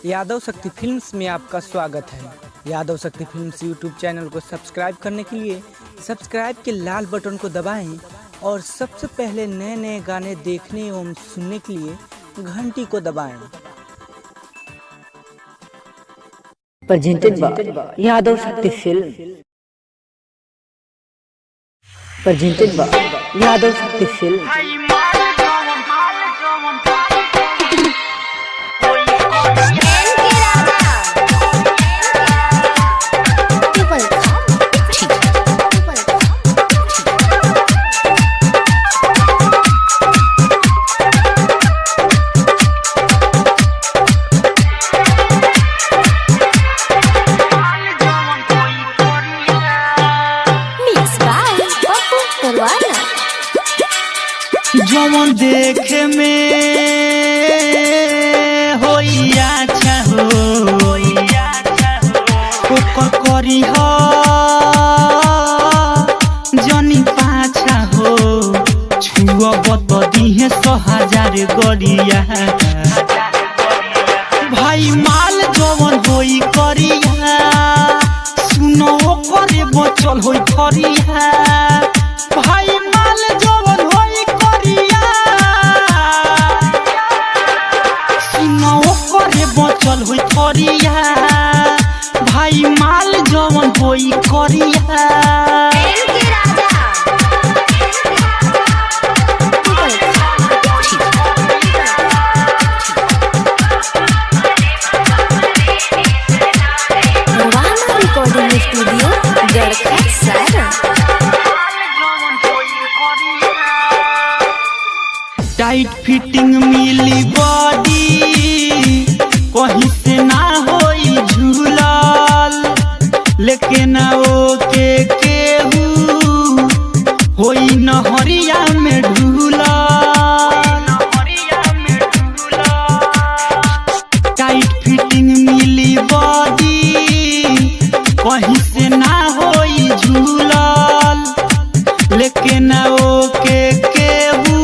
यादव शक्ति films में आपका स्वागत है। यादव शक्ति फिल्म्स यूट्यूब चैनल को सब्सक्राइब करने के लिए सब्सक्राइब के लाल बटन को दबाएं और सबसे पहले नए नए गाने देखने एवं सुनने के लिए घंटी को दबाएं। Presented by Yadav Shakti film. Presented by Yadav Shakti film. जवन देखे में होइया अच्छा हो ओकर करी हो जनी पाछा हो छुअब तो दिहे 100,000 गरिया भाई माल जवन होई करिया सुनो ओकरे बचल होई खरिया भाई माल जवन होई करिया सुनो ओकरे बचल होई खरिया भाई माल जवन होई करिया स्टूडियो गढ़खा सारा। टाइट फिटिंग मिली बॉडी कहीं से ना होई झूलल लेकिन ओके केहू होई नहरिया में ढूलल टाइट फिटिंग मिली बॉडी कहीं से ना होई झूलल लेकिन ओके केहू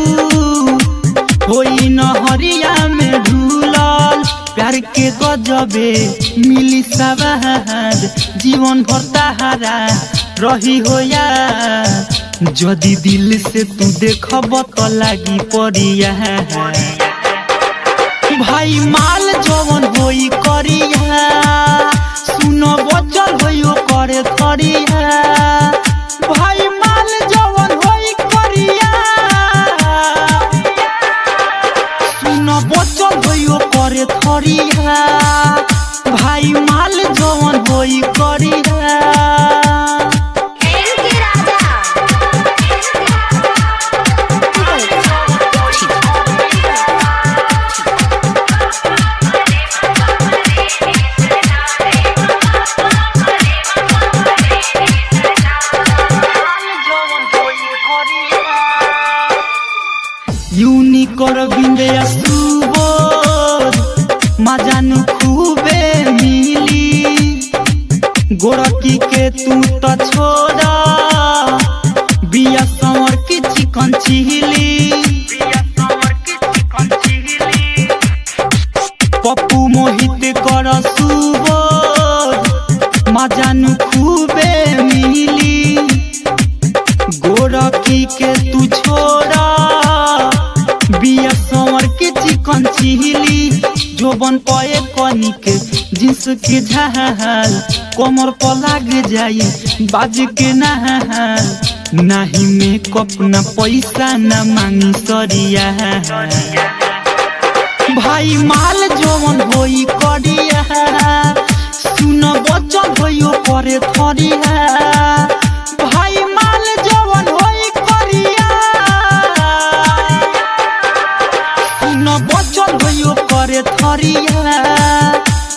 होई नहरिया में ढूलल प्यार के गजबे मिली सवाद जीवन भर तहारा रही होया जदी दिल से तू देखब तो लागी परिया भाई माल जवन होई करिया सुनो बचल होइयो करे थरिया भाई माल जवन होई करिया सुनो बचल होइयो करे थरिया भाई माल जवन होई करिया यूनिक बिंदे सुबोध मजानु खूबे मिली गोरकी के तू तो छोड़ा बिया संवर की चिकन चिली पप्पू मोहित कर सुबोध मजानु खूबे मिली गोरकी के तू छोड़ा बिया संवर के चिकन चिली जोबन पए कनिक जिंस के झाल कमर पर लाग जाई बाज के नहाल नाही मेकअप ना पैसा ना मांगी सरिया भाई माल जवन होई करिया सुन बचल होइयो करे थरिया भाई माल जवन होई करिया सुन बचल होइयो करे थरिया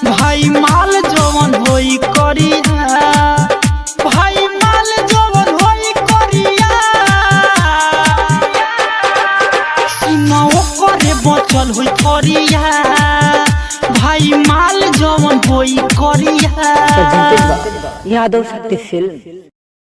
भाई माल जवन होई करिया भाई माल जवन होई करिया सुन ओकरे बचल होई थरिया भाई माल जवन होई करिया यादव शक्ति फिल्म।